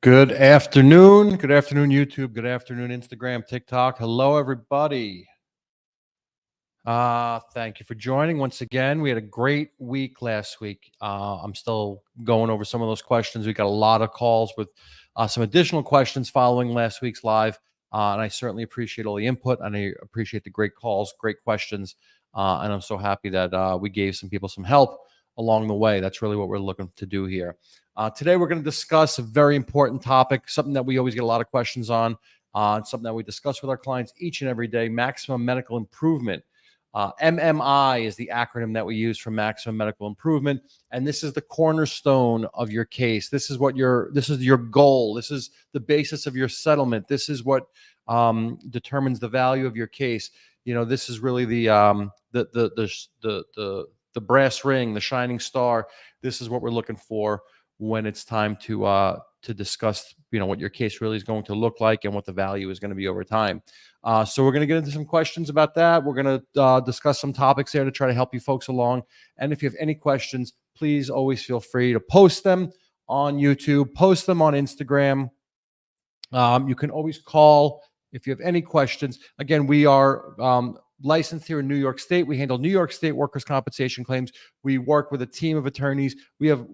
Good afternoon. Good afternoon, YouTube. Good afternoon, Instagram, TikTok. Hello, everybody. Thank you for joining once again. We had a great week last week. I'm still going over some of those questions. We got a lot of calls with some additional questions following last week's live. And I certainly appreciate all the input, and I appreciate the great calls, great questions. And I'm so happy that we gave some people some help along the way. That's really what we're looking to do here. Today, we're going to discuss a very important topic, something that we always get a lot of questions on, something that we discuss with our clients each and every day: maximum medical improvement. MMI is the acronym that we use for maximum medical improvement, and this is the cornerstone of your case. This is your goal. This is the basis of your settlement. This is what determines the value of your case. This is really the brass ring, the shining star. This is what we're looking for when it's time to discuss, what your case really is going to look like and what the value is going to be over time. So we're going to get into some questions about that. We're going to discuss some topics there to try to help you folks along. And if you have any questions, please always feel free to post them on YouTube, post them on Instagram. You can always call if you have any questions. Again, we are licensed here in New York State. We handle New York State workers' compensation claims. We work with a team of attorneys. We have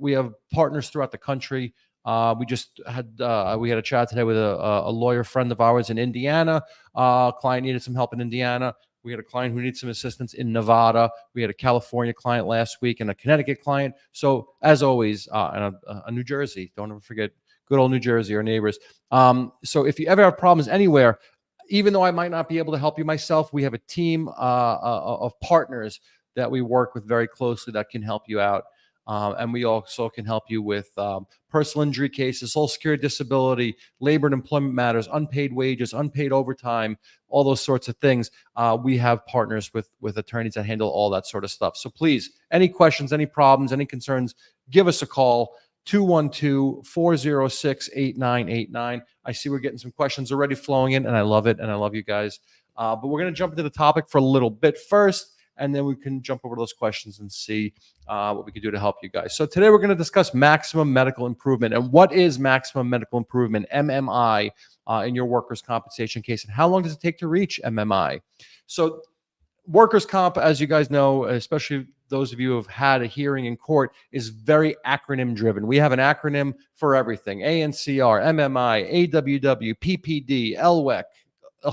partners throughout the country. We just had a chat today with a lawyer friend of ours in Indiana. Client needed some help in Indiana. We had a client who needs some assistance in Nevada. We had a California client last week and a Connecticut client. So as always, and a New Jersey. Don't ever forget good old New Jersey, our neighbors. So if you ever have problems anywhere, even though I might not be able to help you myself, we have a team of partners that we work with very closely that can help you out. And we also can help you with personal injury cases, Social Security, disability, labor and employment matters, unpaid wages, unpaid overtime, all those sorts of things. We have partners with attorneys that handle all that sort of stuff. So please, any questions, any problems, any concerns, give us a call. 212-406-8989. I see we're getting some questions already flowing in, and I love it, and I love you guys. But we're going to jump into the topic for a little bit first, and then we can jump over those questions and see what we can do to help you guys. So today we're going to discuss maximum medical improvement. And what is maximum medical improvement, MMI, in your workers' compensation case, and how long does it take to reach MMI? So workers' comp, as you guys know, especially those of you who have had a hearing in court, is very acronym driven. We have an acronym for everything: ANCR, MMI, AWW, PPD, LWEC.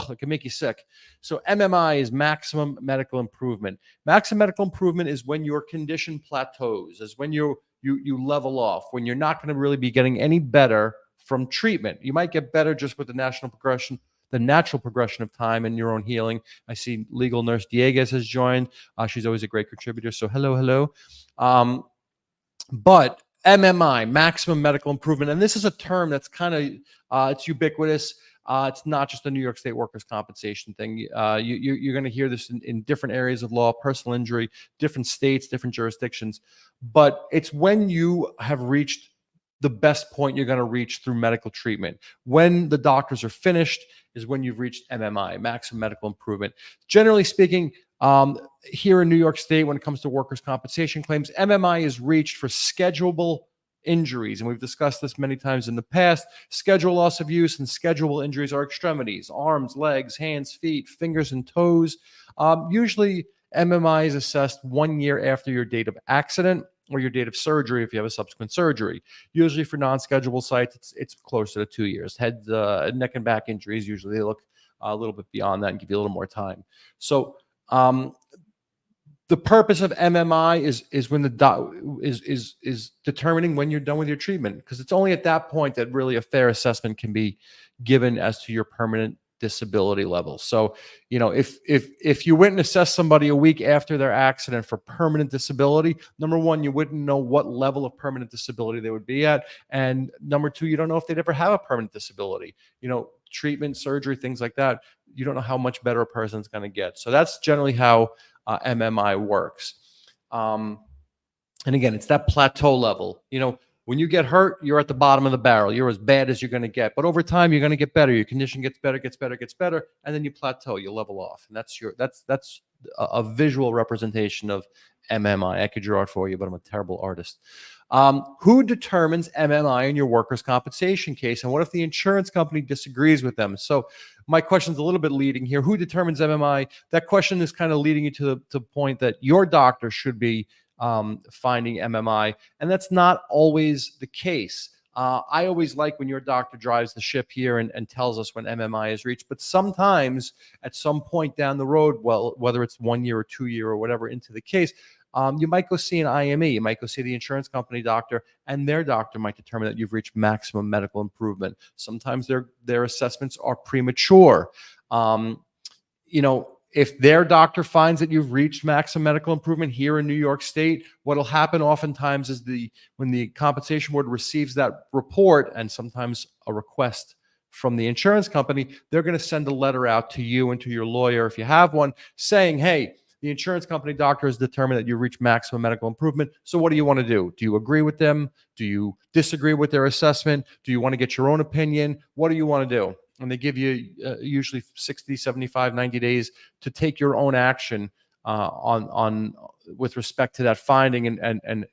It can make you sick. So MMI is maximum medical improvement. Maximum medical improvement is when your condition plateaus, is when you level off, when you're not going to really be getting any better from treatment. You might get better just with the natural progression of time and your own healing. I see legal nurse Dieguez has joined. She's always a great contributor. So hello. But MMI, maximum medical improvement, and this is a term that's kind of it's ubiquitous. It's not just a New York State workers' compensation thing. You're going to hear this in different areas of law, personal injury, different states, different jurisdictions. But it's when you have reached the best point you're going to reach through medical treatment. When the doctors are finished is when you've reached MMI, maximum medical improvement. Generally speaking, here in New York State, when it comes to workers' compensation claims, MMI is reached for schedulable injuries. And we've discussed this many times in the past. Schedule loss of use and schedulable injuries are extremities: arms, legs, hands, feet, fingers, and toes. Usually, MMI is assessed 1 year after your date of accident or your date of surgery if you have a subsequent surgery. Usually for non-schedulable sites, it's closer to 2 years. Head, neck and back injuries, usually they look a little bit beyond that and give you a little more time. So the purpose of MMI is when is determining when you're done with your treatment, because it's only at that point that really a fair assessment can be given as to your permanent disability level. So, if you went and assessed somebody a week after their accident for permanent disability, number one, you wouldn't know what level of permanent disability they would be at. And number two, you don't know if they'd ever have a permanent disability. Treatment, surgery, things like that. You don't know how much better a person's going to get. So that's generally how MMI works. And again, it's that plateau level. When you get hurt, you're at the bottom of the barrel. You're as bad as you're going to get. But over time, you're going to get better. Your condition gets better, and then you plateau. You level off, and that's a visual representation of MMI. I could draw it for you, but I'm a terrible artist. Who determines MMI in your workers' compensation case? And what if the insurance company disagrees with them? So my question's a little bit leading here. Who determines MMI? That question is kind of leading you to the point that your doctor should be finding MMI. And that's not always the case. I always like when your doctor drives the ship here and tells us when MMI is reached. But sometimes at some point down the road, well, whether it's 1 year or 2 year or whatever into the case, you might go see an IME. You might go see the insurance company doctor, and their doctor might determine that you've reached maximum medical improvement. Sometimes their assessments are premature. If their doctor finds that you've reached maximum medical improvement here in New York State, what'll happen oftentimes is when the compensation board receives that report and sometimes a request from the insurance company, they're going to send a letter out to you and to your lawyer, if you have one, saying, hey, the insurance company doctor has determined that you reach maximum medical improvement. So what do you want to do? Do you agree with them? Do you disagree with their assessment? Do you want to get your own opinion? What do you want to do? And they give you usually 60, 75, 90 days to take your own action on with respect to that finding, and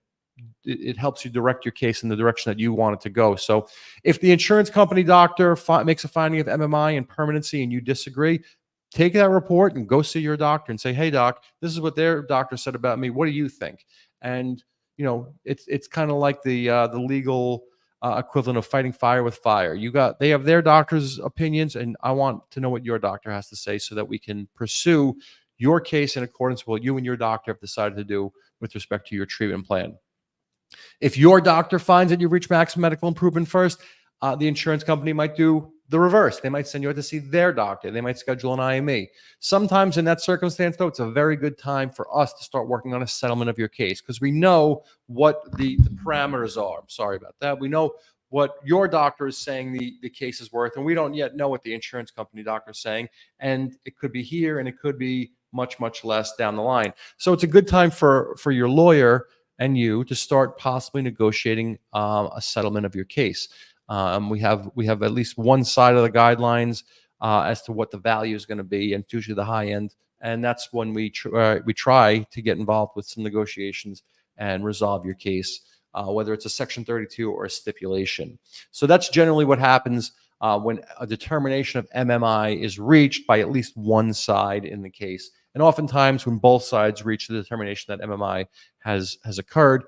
it helps you direct your case in the direction that you want it to go. So if the insurance company doctor makes a finding of MMI and permanency and you disagree, take that report and go see your doctor and say, hey, doc, this is what their doctor said about me. What do you think? And, it's kind of like the legal equivalent of fighting fire with fire. They have their doctor's opinions, and I want to know what your doctor has to say so that we can pursue your case in accordance with what you and your doctor have decided to do with respect to your treatment plan. If your doctor finds that you've reached maximum medical improvement first, the insurance company might do the reverse. They might send you out to see their doctor. They might schedule an IME. Sometimes in that circumstance, though, it's a very good time for us to start working on a settlement of your case because we know what the parameters are. I'm sorry about that. We know what your doctor is saying the case is worth, and we don't yet know what the insurance company doctor is saying. And it could be here, and it could be much, much less down the line. So it's a good time for your lawyer and you to start possibly negotiating a settlement of your case. We have at least one side of the guidelines as to what the value is going to be, and it's usually the high end. And that's when we try to get involved with some negotiations and resolve your case, whether it's a Section 32 or a stipulation. So that's generally what happens when a determination of MMI is reached by at least one side in the case. And oftentimes when both sides reach the determination that MMI has occurred,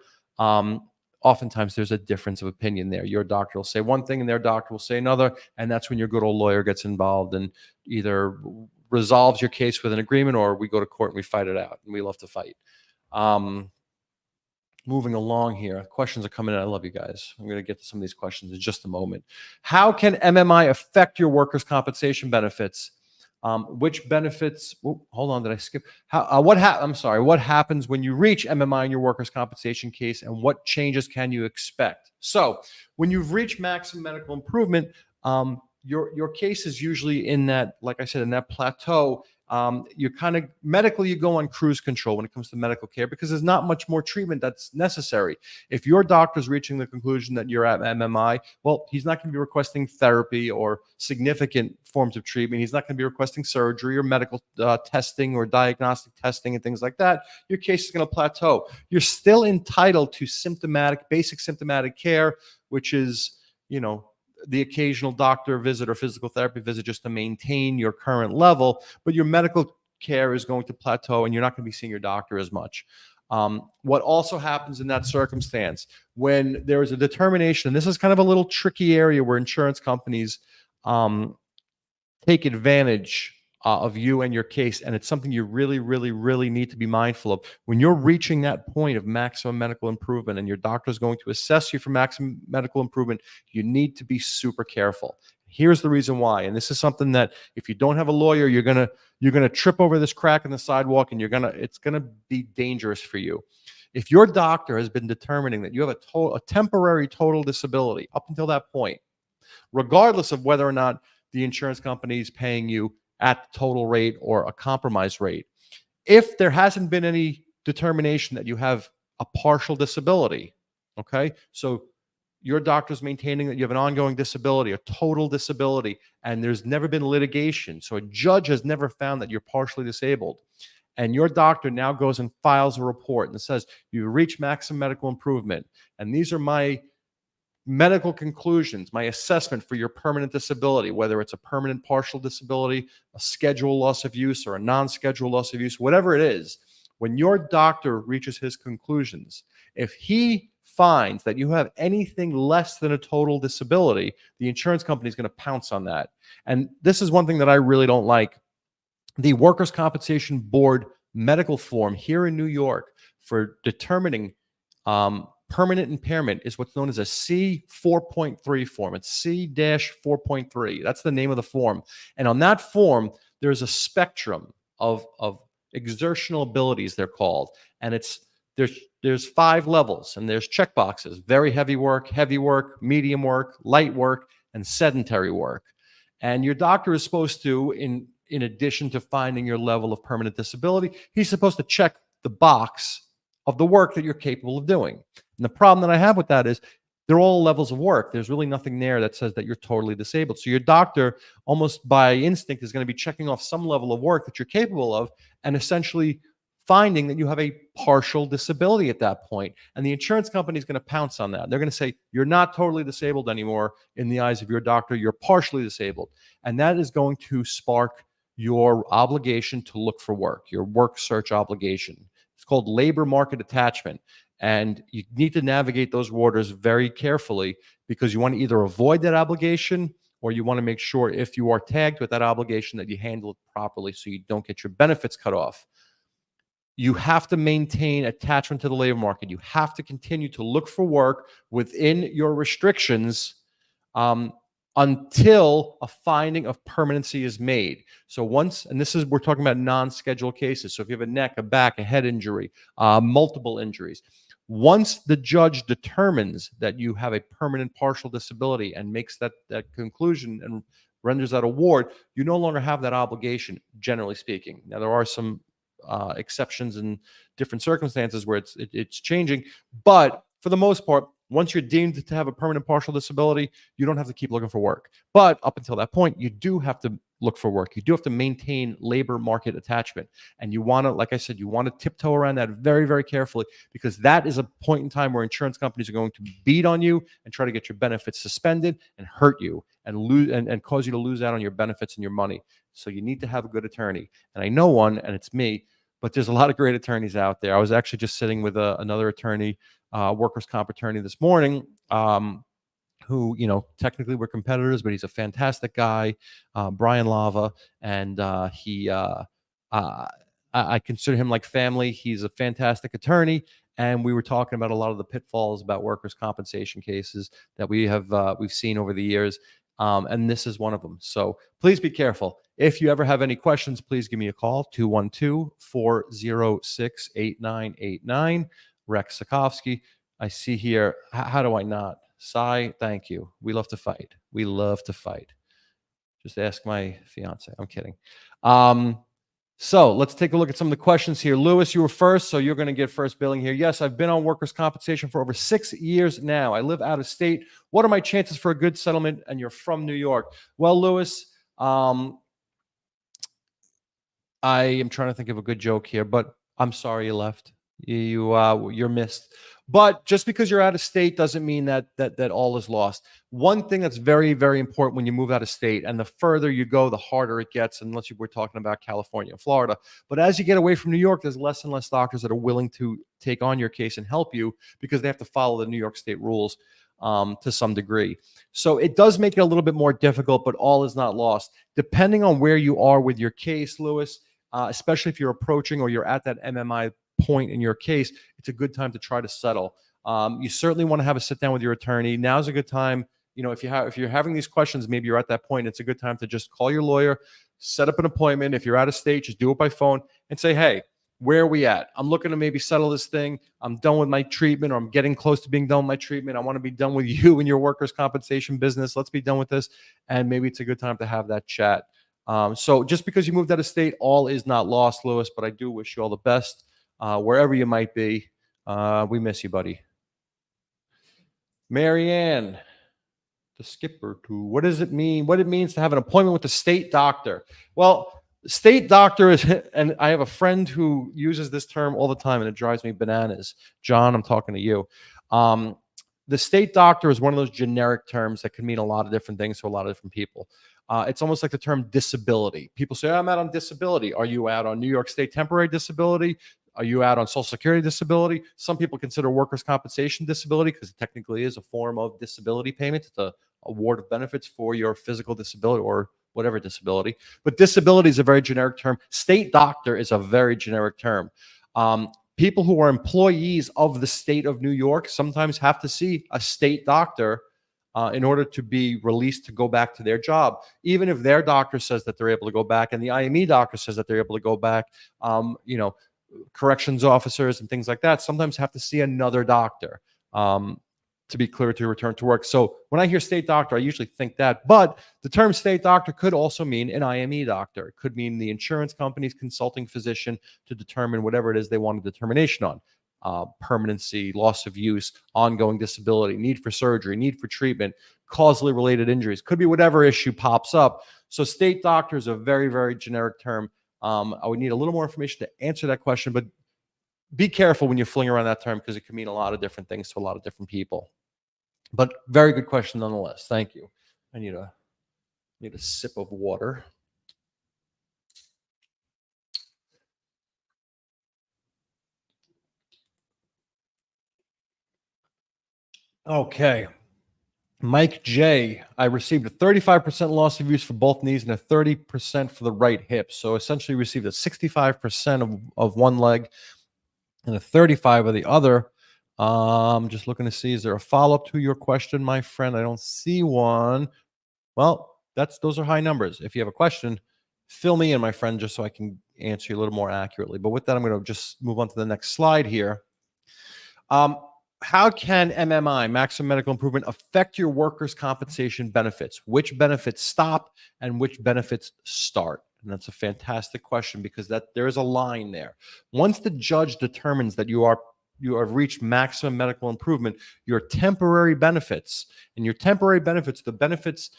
oftentimes there's a difference of opinion there. Your doctor will say one thing and their doctor will say another, and that's when your good old lawyer gets involved and either resolves your case with an agreement, or we go to court and we fight it out, and we love to fight. Moving along here, questions are coming in. I love you guys. I'm going to get to some of these questions in just a moment. How can MMI affect your workers' compensation benefits? Which benefits? Oh, hold on, did I skip? I'm sorry. What happens when you reach MMI in your workers' compensation case, and what changes can you expect? So, when you've reached maximum medical improvement, your case is usually in that, like I said, in that plateau. You're kind of medically, you go on cruise control when it comes to medical care because there's not much more treatment that's necessary. If your doctor's reaching the conclusion that you're at MMI, well, he's not going to be requesting therapy or significant forms of treatment. He's not going to be requesting surgery or medical testing or diagnostic testing and things like that. Your case is going to plateau. You're still entitled to basic symptomatic care, which is, the occasional doctor visit or physical therapy visit just to maintain your current level, but your medical care is going to plateau and you're not going to be seeing your doctor as much. What also happens in that circumstance when there is a determination, and this is kind of a little tricky area where insurance companies take advantage of you and your case, and it's something you really, really, really need to be mindful of. When you're reaching that point of maximum medical improvement and your doctor is going to assess you for maximum medical improvement, you need to be super careful. Here's the reason why, and this is something that if you don't have a lawyer, you're gonna trip over this crack in the sidewalk, and it's gonna be dangerous for you. If your doctor has been determining that you have a temporary total disability up until that point, regardless of whether or not the insurance company is paying you at the total rate or a compromise rate, if there hasn't been any determination that you have a partial disability, okay? So your doctor's maintaining that you have an ongoing disability, a total disability, and there's never been litigation. So a judge has never found that you're partially disabled. and your doctor now goes and files a report and says, you reach maximum medical improvement, and these are my medical conclusions, my assessment for your permanent disability, whether it's a permanent partial disability, a schedule loss of use, or a non-schedule loss of use, whatever it is, when your doctor reaches his conclusions, if he finds that you have anything less than a total disability, the insurance company is going to pounce on that. And this is one thing that I really don't like. The Workers' Compensation Board medical form here in New York for determining permanent impairment is what's known as a C4.3 form. It's C-4.3. That's the name of the form. And on that form, there's a spectrum of exertional abilities, they're called. And there's 5 levels, and there's check boxes: very heavy work, medium work, light work, and sedentary work. And your doctor is supposed to, in addition to finding your level of permanent disability, he's supposed to check the box of the work that you're capable of doing. And the problem that I have with that is they're all levels of work. There's really nothing there that says that you're totally disabled. So your doctor, almost by instinct, is going to be checking off some level of work that you're capable of, and essentially finding that you have a partial disability at that point. And the insurance company is going to pounce on that. They're going to say, you're not totally disabled anymore in the eyes of your doctor. You're partially disabled. And that is going to spark your obligation to look for work, your work search obligation. It's called labor market attachment. And you need to navigate those waters very carefully, because you want to either avoid that obligation, or you want to make sure, if you are tagged with that obligation, that you handle it properly so you don't get your benefits cut off. You have to maintain attachment to the labor market. You have to continue to look for work within your restrictions until a finding of permanency is made. So once, and this is, we're talking about non-scheduled cases. So if you have a neck, a back, a head injury, multiple injuries, once the judge determines that you have a permanent partial disability and makes that conclusion and renders that award, you no longer have that obligation, generally speaking. Now, there are some exceptions in different circumstances where it's changing, but for the most part, once you're deemed to have a permanent partial disability, you don't have to keep looking for work. But up until that point, you do have to look for work. You do have to maintain labor market attachment. And you want to, like I said, you want to tiptoe around that very, very carefully, because that is a point in time where insurance companies are going to beat on you and try to get your benefits suspended and hurt you and lose and cause you to lose out on your benefits and your money. So you need to have a good attorney. And I know one, and it's me, but there's a lot of great attorneys out there. I was actually just sitting with another attorney, workers' comp attorney this morning, who, technically we're competitors, but he's a fantastic guy, Brian Lava. And I consider him like family. He's a fantastic attorney. And we were talking about a lot of the pitfalls about workers' compensation cases that we've seen over the years. And this is one of them. So please be careful. If you ever have any questions, please give me a call, 212-406-8989. Rex Sikowski. I see here, how do I not? Cy, thank you. We love to fight. We love to fight. Just ask my fiance. I'm kidding. So let's take a look at some of the questions here. Lewis, you were first, so you're going to get first billing here. Yes, I've been on workers' compensation for over 6 years now. I live out of state. What are my chances for a good settlement? And you're from New York. Well, Lewis, I am trying to think of a good joke here, but I'm sorry you left. You're missed. But just because you're out of state doesn't mean that all is lost. One thing that's very, very important when you move out of state, and the further you go, the harder it gets, unless we're talking about California and Florida. But as you get away from New York, there's less and less doctors that are willing to take on your case and help you, because they have to follow the New York State rules to some degree. So it does make it a little bit more difficult, but all is not lost. Depending on where you are with your case, Lewis, especially if you're approaching or you're at that MMI point in your case, it's a good time to try to settle. You certainly want to have a sit down with your attorney. Now's a good time. If you're having these questions, maybe you're at that point, it's a good time to just call your lawyer, set up an appointment. If you're out of state, just do it by phone and say, hey, where are we at? I'm looking to maybe settle this thing. I'm done with my treatment, or I'm getting close to being done with my treatment. I want to be done with you and your workers' compensation business. Let's be done with this. And maybe it's a good time to have that chat. So just because you moved out of state, all is not lost, Lewis, but I do wish you all the best wherever you might be. We miss you, buddy. Marianne, the skipper too. What does it mean? What it means to have an appointment with the state doctor? Well, State doctor is, and I have a friend who uses this term all the time, and it drives me bananas. John, I'm talking to you. Um, the state doctor is one of those generic terms that can mean a lot of different things to a lot of different people. It's almost like the term disability. People say, I'm out on disability. Are you out on New York State temporary disability? Are you out on Social Security disability? Some people consider workers' compensation disability because it technically is a form of disability payment. It's a award of benefits for your physical disability or whatever disability. But disability is a very generic term. State doctor is a very generic term. People who are employees of the state of New York sometimes have to see a state doctor in order to be released to go back to their job. Even if their doctor says that they're able to go back and the IME doctor says that they're able to go back, corrections officers and things like that sometimes have to see another doctor to be clear to return to work. So when I hear state doctor, I usually think that. But the term state doctor could also mean an IME doctor. It could mean the insurance company's consulting physician to determine whatever it is they want a determination on. Permanency, loss of use, ongoing disability, need for surgery, need for treatment, causally related injuries. Could be whatever issue pops up. So state doctor is a very, very generic term. I would need a little more information to answer that question, but be careful when you're fling around that term because it can mean a lot of different things to a lot of different people. But very good question nonetheless. Thank you. I need a sip of water. Okay. Mike J, I received a 35% loss of use for both knees and a 30% for the right hip. So essentially received a 65% of one leg and a 35 of the other. Just looking to see, is there a follow-up to your question, my friend? I don't see one. Well, those are high numbers. If you have a question, fill me in, my friend, just so I can answer you a little more accurately. But with that, I'm going to just move on to the next slide here. How can MMI, maximum medical improvement, affect your workers' compensation benefits? Which benefits stop and which benefits start? And that's a fantastic question because there is a line there. Once the judge determines that you have reached maximum medical improvement, your temporary benefits, the benefits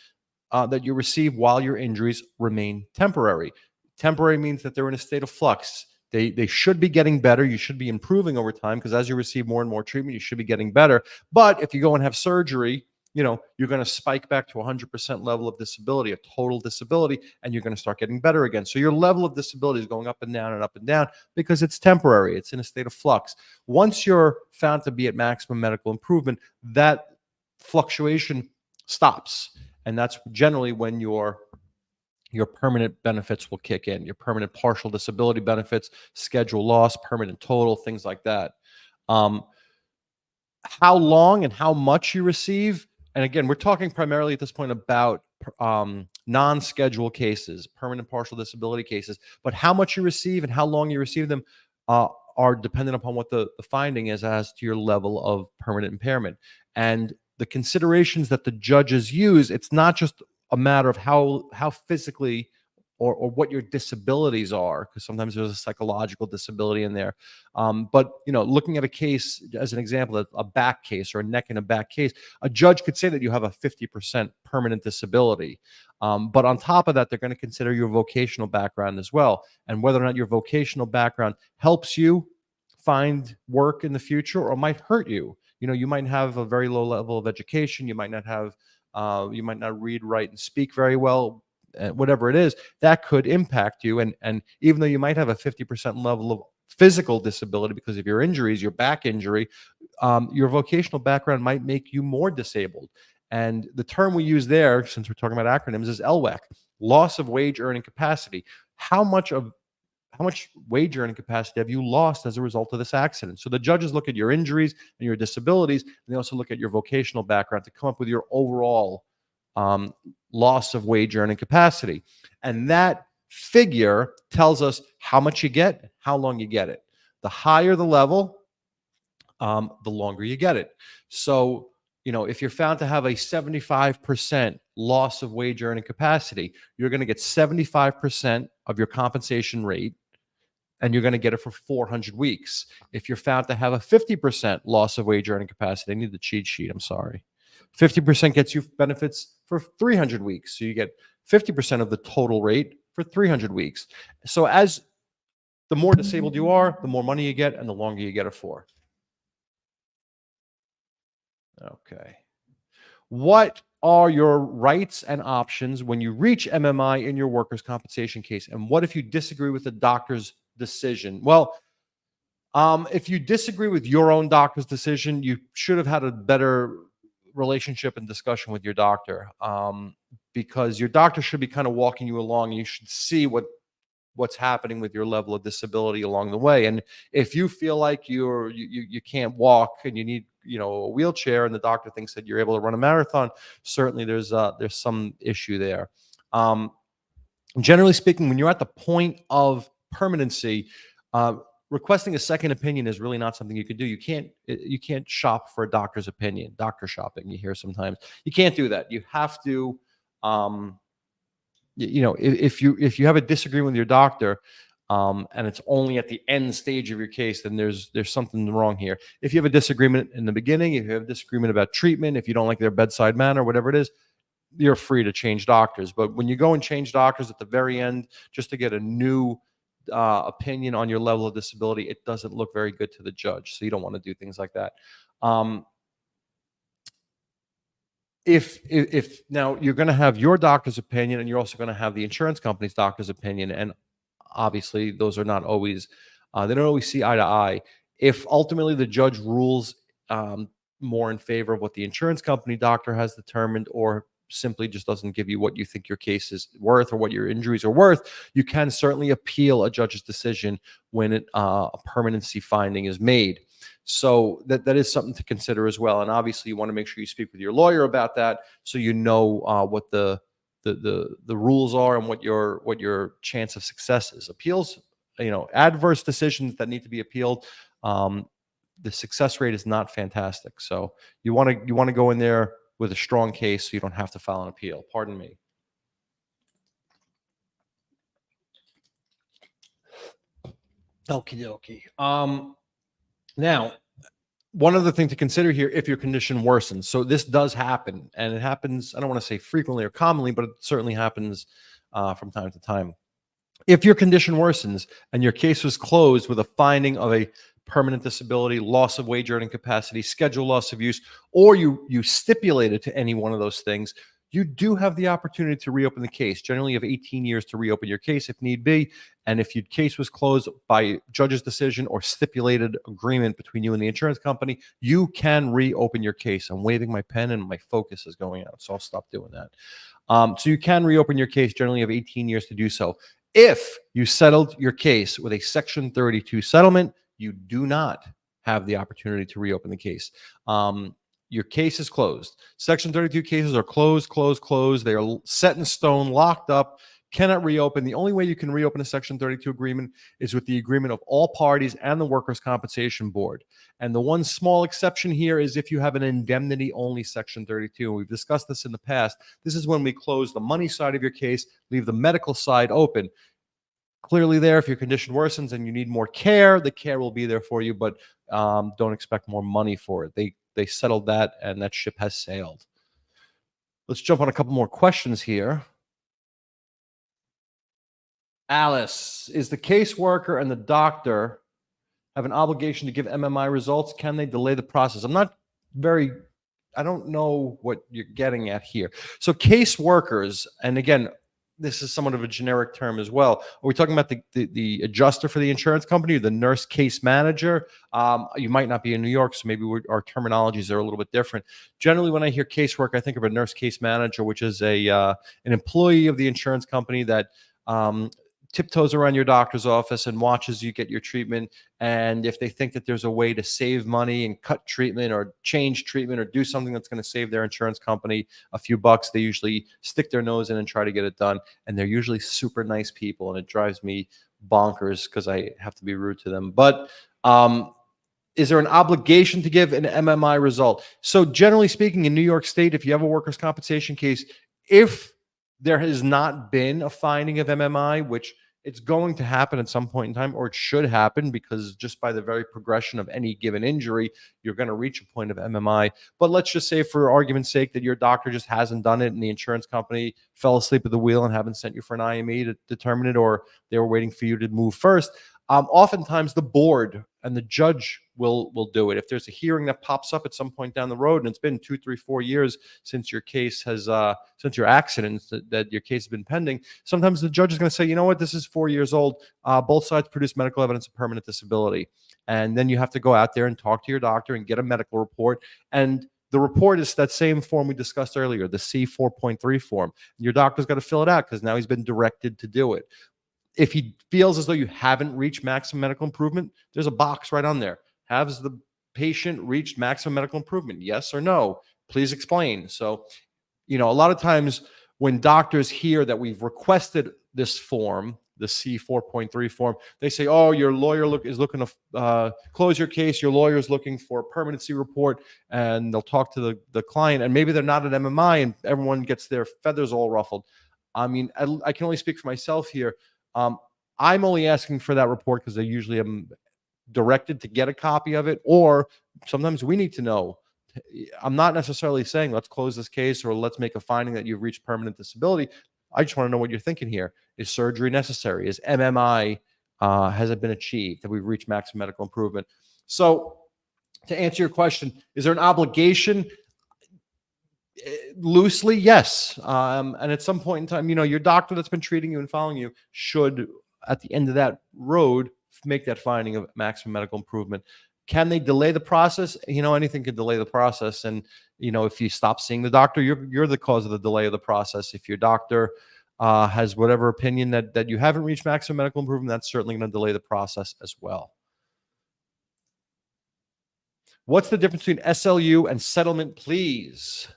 that you receive while your injuries remain temporary. Temporary means that they're in a state of flux. They should be getting better. You should be improving over time because as you receive more and more treatment, you should be getting better. But if you go and have surgery, you're going to spike back to 100% level of disability, a total disability, and you're going to start getting better again. So your level of disability is going up and down because it's temporary. It's in a state of flux. Once you're found to be at maximum medical improvement, that fluctuation stops. And that's generally when your permanent benefits will kick in, your permanent partial disability benefits, schedule loss, permanent total, things like that. How long and how much you receive, and again, we're talking primarily at this point about non-schedule cases, permanent partial disability cases, but how much you receive and how long you receive them are dependent upon what the finding is as to your level of permanent impairment. And the considerations that the judges use, it's not just a matter of how physically or what your disabilities are, because sometimes there's a psychological disability in there. But looking at a case as an example, a back case or a neck and a back case, a judge could say that you have a 50% permanent disability. But on top of that, they're going to consider your vocational background as well, and whether or not your vocational background helps you find work in the future or might hurt you. You might have a very low level of education. You might not read, write, and speak very well. Whatever it is, that could impact you. And even though you might have a 50% level of physical disability because of your injuries, your back injury, your vocational background might make you more disabled. And the term we use there, since we're talking about acronyms, is LWAC, loss of wage earning capacity. How much wage earning capacity have you lost as a result of this accident? So the judges look at your injuries and your disabilities, and they also look at your vocational background to come up with your overall loss of wage earning capacity. And that figure tells us how much you get, how long you get it. The higher the level, the longer you get it. So, if you're found to have a 75% loss of wage earning capacity, you're going to get 75% of your compensation rate, and you're going to get it for 400 weeks. If you're found to have a 50% loss of wage earning capacity, I need the cheat sheet, I'm sorry. 50% gets you benefits for 300 weeks. So you get 50% of the total rate for 300 weeks. So as the more disabled you are, the more money you get and the longer you get it for. Okay. What are your rights and options when you reach MMI in your workers' compensation case? And what if you disagree with the doctor's decision? Well, if you disagree with your own doctor's decision, you should have had a better relationship and discussion with your doctor, because your doctor should be kind of walking you along. You should see what's happening with your level of disability along the way. And if you feel like you can't walk and you need a wheelchair, and the doctor thinks that you're able to run a marathon, certainly there's some issue there. Generally speaking, when you're at the point of permanency, requesting a second opinion is really not something you can do. You can't shop for a doctor's opinion. Doctor shopping, you hear sometimes. You can't do that. You have to, if you have a disagreement with your doctor, and it's only at the end stage of your case, then there's something wrong here. If you have a disagreement in the beginning, if you have a disagreement about treatment, if you don't like their bedside manner, whatever it is, you're free to change doctors. But when you go and change doctors at the very end just to get a new opinion on your level of disability, it doesn't look very good to the judge. So you don't want to do things like that. If now you're going to have your doctor's opinion, and you're also going to have the insurance company's doctor's opinion, and obviously those are not always, they don't always see eye to eye. If ultimately the judge rules more in favor of what the insurance company doctor has determined, or simply just doesn't give you what you think your case is worth or what your injuries are worth, you can certainly appeal a judge's decision when a permanency finding is made. So that is something to consider as well. And obviously you want to make sure you speak with your lawyer about that, so you know what the rules are and what your chance of success is. Appeals, adverse decisions that need to be appealed, the success rate is not fantastic. So you want to go in there with a strong case, so you don't have to file an appeal. Pardon me. Okie dokie. Now, one other thing to consider here, if your condition worsens. So this does happen, and it happens, I don't want to say frequently or commonly, but it certainly happens from time to time. If your condition worsens and your case was closed with a finding of a permanent disability, loss of wage earning capacity, schedule loss of use, or you stipulated to any one of those things, you do have the opportunity to reopen the case. Generally, you have 18 years to reopen your case if need be. And if your case was closed by judge's decision or stipulated agreement between you and the insurance company, you can reopen your case. I'm waving my pen and my focus is going out, so I'll stop doing that. So you can reopen your case. Generally, you have 18 years to do so. If you settled your case with a Section 32 settlement, you do not have the opportunity to reopen the case. Your case is closed. Section 32 cases are closed. They are set in stone, locked up, cannot reopen. The only way you can reopen a Section 32 agreement is with the agreement of all parties and the Workers' Compensation Board. And the one small exception here is if you have an indemnity-only Section 32. And we've discussed this in the past. This is when we close the money side of your case, leave the medical side open. Clearly there, if your condition worsens and you need more care, the care will be there for you, but don't expect more money for it. They settled that, and that ship has sailed. Let's jump on a couple more questions here. Alice, is the caseworker and the doctor have an obligation to give MMI results? Can they delay the process? I don't know what you're getting at here. So caseworkers, and again, this is somewhat of a generic term as well. Are we talking about the adjuster for the insurance company, or the nurse case manager? You might not be in New York, so maybe our terminologies are a little bit different. Generally, when I hear casework, I think of a nurse case manager, which is an employee of the insurance company that tiptoes around your doctor's office and watches you get your treatment. And if they think that there's a way to save money and cut treatment or change treatment or do something that's going to save their insurance company a few bucks, they usually stick their nose in and try to get it done. And they're usually super nice people, and it drives me bonkers because I have to be rude to them. But is there an obligation to give an MMI result? So generally speaking, in New York State, if you have a workers' compensation case, if there has not been a finding of MMI, which It's going to happen at some point in time, or it should happen, because just by the very progression of any given injury, you're going to reach a point of MMI. But let's just say, for argument's sake, that your doctor just hasn't done it and the insurance company fell asleep at the wheel and haven't sent you for an IME to determine it, or they were waiting for you to move first. Oftentimes the board and the judge will do it. If there's a hearing that pops up at some point down the road, and it's been 2, 3, 4 years since your case has since your accident that your case has been pending, sometimes the judge is going to say, you know what, this is 4 years old. Both sides produce medical evidence of permanent disability, and then you have to go out there and talk to your doctor and get a medical report. And the report is that same form we discussed earlier, the C4.3 form. Your doctor's got to fill it out because now he's been directed to do it. If he feels as though you haven't reached maximum medical improvement, there's a box right on there. Has the patient reached maximum medical improvement? Yes or no? Please explain. So, a lot of times when doctors hear that we've requested this form, the C4.3 form, they say, oh, your lawyer is looking to close your case. Your lawyer is looking for a permanency report, and they'll talk to the client, and maybe they're not at MMI, and everyone gets their feathers all ruffled. I mean, I can only speak for myself here. I'm only asking for that report because I usually am directed to get a copy of it, or sometimes we need to know. I'm not necessarily saying let's close this case or let's make a finding that you've reached permanent disability. I just want to know what you're thinking here. Is surgery necessary? Is MMI, has it been achieved? Have we reached maximum medical improvement? So, to answer your question, is there an obligation? Loosely, yes. And at some point in time, your doctor that's been treating you and following you should, at the end of that road, make that finding of maximum medical improvement. Can they delay the process? Anything can delay the process. And, if you stop seeing the doctor, you're the cause of the delay of the process. If your doctor has whatever opinion that you haven't reached maximum medical improvement, that's certainly going to delay the process as well. What's the difference between SLU and settlement pleas?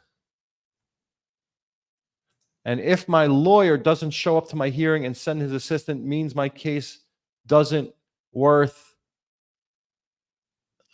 And if my lawyer doesn't show up to my hearing and send his assistant, means my case doesn't worth.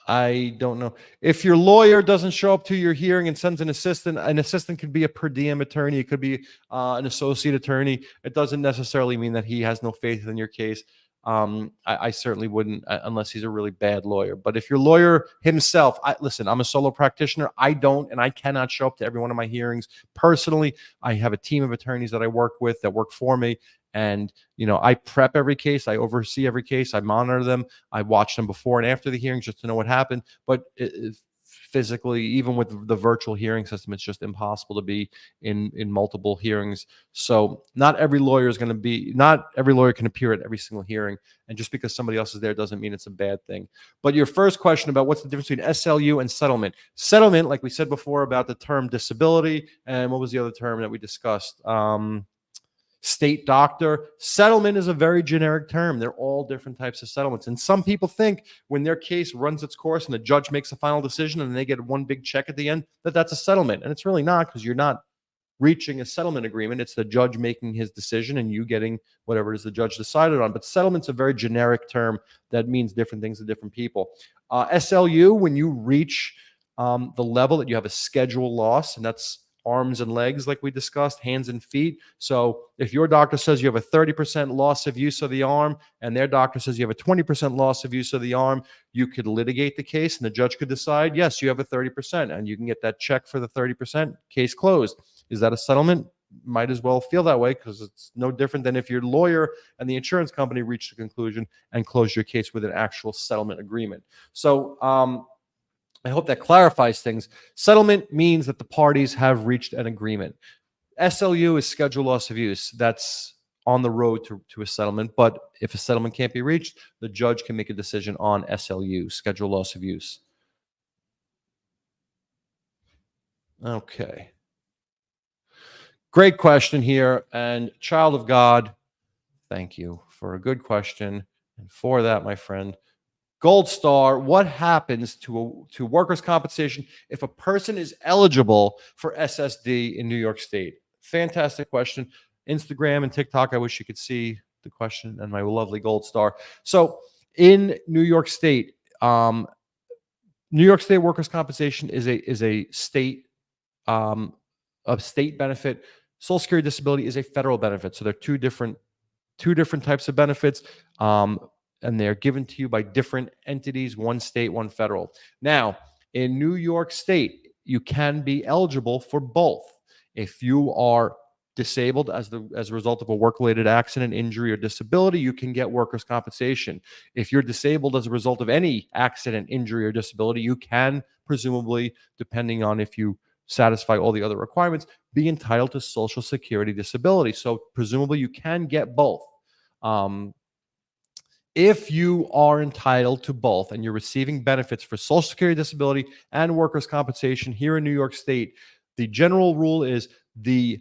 I don't know. If your lawyer doesn't show up to your hearing and sends an assistant could be a per diem attorney. It could be an associate attorney. It doesn't necessarily mean that he has no faith in your case. I certainly wouldn't, unless he's a really bad lawyer. But if your lawyer himself, listen, I'm a solo practitioner. I don't, and I cannot show up to every one of my hearings personally. I have a team of attorneys that I work with that work for me. And, I prep every case. I oversee every case. I monitor them. I watch them before and after the hearings just to know what happened. But physically, even with the virtual hearing system, it's just impossible to be in multiple hearings. So not every lawyer can appear at every single hearing. And just because somebody else is there doesn't mean it's a bad thing. But your first question about what's the difference between SLU and settlement. Settlement, like we said before about the term disability, and what was the other term that we discussed? State doctor. Settlement is a very generic term. They're all different types of settlements. And some people think when their case runs its course and the judge makes a final decision and they get one big check at the end, that's a settlement. And it's really not, because you're not reaching a settlement agreement. It's the judge making his decision and you getting whatever it is the judge decided on. But settlement's a very generic term that means different things to different people. SLU, when you reach the level that you have a schedule loss, and that's arms and legs, like we discussed, hands and feet. So if your doctor says you have a 30% loss of use of the arm and their doctor says you have a 20% loss of use of the arm, you could litigate the case and the judge could decide, yes, you have a 30%, and you can get that check for the 30%, case closed. Is that a settlement? Might as well feel that way, because it's no different than if your lawyer and the insurance company reached a conclusion and closed your case with an actual settlement agreement. So, I hope that clarifies things. Settlement means that the parties have reached an agreement. SLU is schedule loss of use. That's on the road to a settlement. But if a settlement can't be reached, the judge can make a decision on SLU, schedule loss of use. Okay. Great question here. And child of God, thank you for a good question. And for that, my friend, Gold star. What happens to workers' compensation if a person is eligible for SSD in New York State? Fantastic question. Instagram and TikTok, I wish you could see the question and my lovely gold star. So in New York State, New York State workers' compensation is a state benefit. Social Security disability is a federal benefit. So they're two different two different types of benefits, and they're given to you by different entities, one state, one federal. Now, in New York State, you can be eligible for both. If you are disabled as a result of a work-related accident, injury, or disability, you can get workers' compensation. If you're disabled as a result of any accident, injury, or disability, you can presumably, depending on if you satisfy all the other requirements, be entitled to Social Security disability. So presumably you can get both. If you are entitled to both and you're receiving benefits for Social Security disability and workers' compensation here in New York State, the general rule is the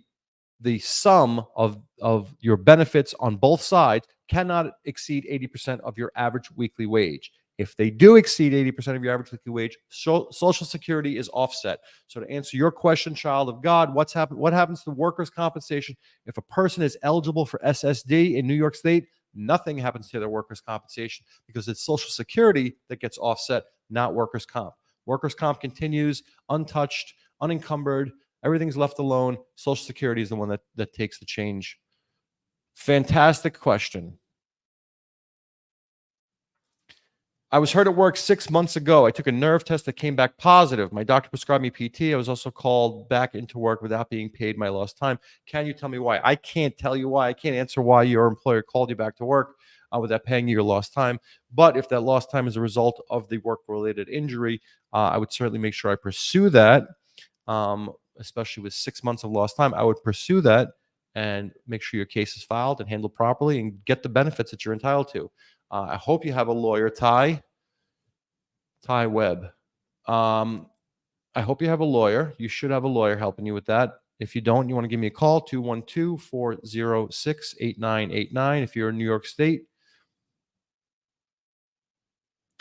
sum of your benefits on both sides cannot exceed 80% of your average weekly wage. If they do exceed 80% of your average weekly wage, Social Security is offset. So to answer your question, child of God, what happens to workers' compensation if a person is eligible for SSD in New York State? Nothing happens to their workers' compensation because it's Social Security that gets offset, not workers' comp. Workers' comp continues untouched, unencumbered. Everything's left alone. Social Security is the one that takes the change. Fantastic question. I was hurt at work 6 months ago. I took a nerve test that came back positive. My doctor prescribed me PT. I was also called back into work without being paid my lost time. Can you tell me why? I can't tell you why. I can't answer why your employer called you back to work without paying you your lost time. But if that lost time is a result of the work-related injury, I would certainly make sure I pursue that, especially with 6 months of lost time. I would pursue that and make sure your case is filed and handled properly and get the benefits that you're entitled to. I hope you have a lawyer, Ty Webb. I hope you have a lawyer. You should have a lawyer helping you with that. If you don't, you want to give me a call, 212-406-8989 if you're in New York State.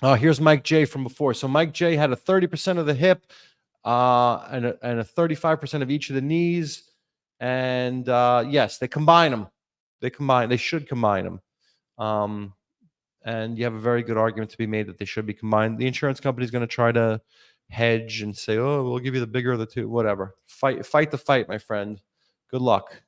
Here's Mike J from before. So Mike J had a 30% of the hip and a 35% of each of the knees. And yes, they combine them. They should combine them. And you have a very good argument to be made that they should be combined. The insurance company is going to try to hedge and say, "Oh, we'll give you the bigger of the two." Whatever. Fight the fight, my friend. Good luck.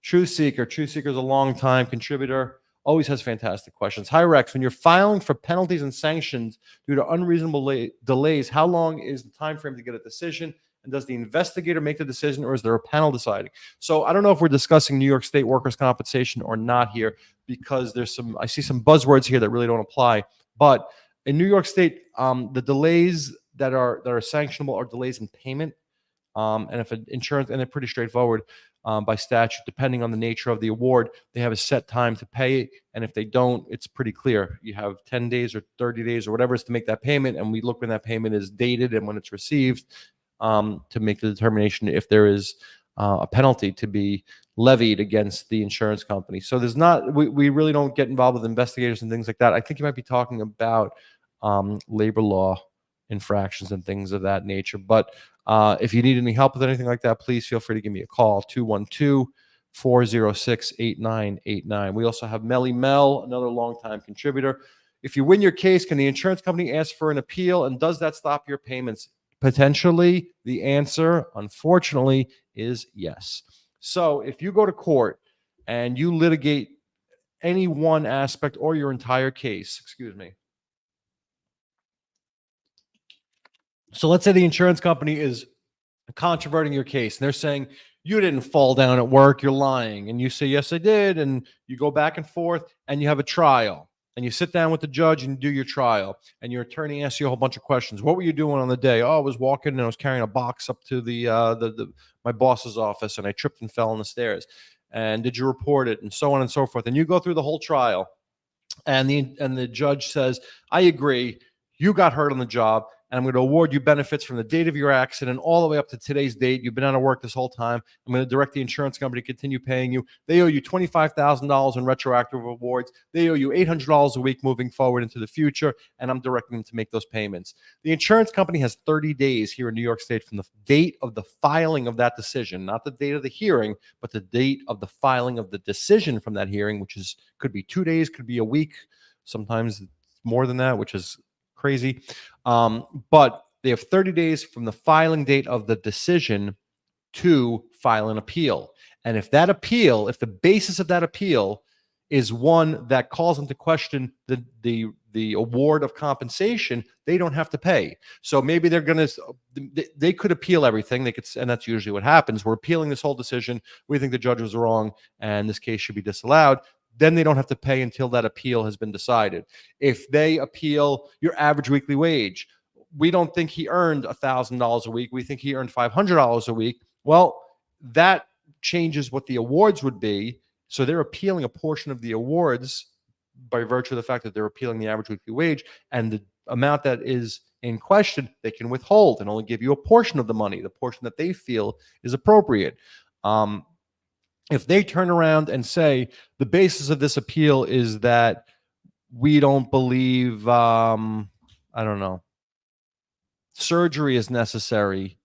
Truth Seeker is a long-time contributor. Always has fantastic questions. Hi, Rex. When you're filing for penalties and sanctions due to unreasonable delays, how long is the time frame to get a decision? And does the investigator make the decision, or is there a panel deciding? So I don't know if we're discussing New York State workers' compensation or not here, because I see some buzzwords here that really don't apply. But in New York State, the delays that are sanctionable are delays in payment. And if an insurance, and they're pretty straightforward by statute, depending on the nature of the award, they have a set time to pay. And if they don't, it's pretty clear. You have 10 days or 30 days or whatever it is to make that payment. And we look when that payment is dated and when it's received to make the determination if there is a penalty to be levied against the insurance company. So we really don't get involved with investigators and things like that. I think you might be talking about labor law infractions and things of that nature. But if you need any help with anything like that, please feel free to give me a call, 212-406-8989. We also have Melly Mel, another longtime contributor. If you win your case, can the insurance company ask for an appeal? And does that stop your payments? Potentially. The answer, unfortunately, is yes. So if you go to court and you litigate any one aspect or your entire case, So let's say the insurance company is controverting your case and they're saying, you didn't fall down at work, you're lying. And you say, yes, I did. And you go back and forth and you have a trial. And you sit down with the judge and do your trial, and your attorney asks you a whole bunch of questions. What were you doing on the day? Oh, I was walking and I was carrying a box up to my boss's office, and I tripped and fell on the stairs. And did you report it? And so on and so forth. And you go through the whole trial, and the judge says, I agree, you got hurt on the job, and I'm going to award you benefits from the date of your accident all the way up to today's date. You've been out of work this whole time. I'm going to direct the insurance company to continue paying you. They owe you $25,000 in retroactive awards. They owe you $800 a week moving forward into the future, and I'm directing them to make those payments. The insurance company has 30 days here in New York State from the date of the filing of that decision, not the date of the hearing, but the date of the filing of the decision from that hearing, which could be 2 days, could be a week, sometimes more than that, which is crazy. But they have 30 days from the filing date of the decision to file an appeal. And if the basis of that appeal is one that calls into question the award of compensation, they don't have to pay. So maybe they're going to, they could appeal everything. They could, and that's usually what happens. We're appealing this whole decision. We think the judge was wrong and this case should be disallowed. Then they don't have to pay until that appeal has been decided. If they appeal your average weekly wage, we don't think he earned $1,000 a week. We think he earned $500 a week. Well, that changes what the awards would be. So they're appealing a portion of the awards by virtue of the fact that they're appealing the average weekly wage, and the amount that is in question, they can withhold and only give you a portion of the money, the portion that they feel is appropriate. If they turn around and say the basis of this appeal is that we don't believe, I don't know, surgery is necessary,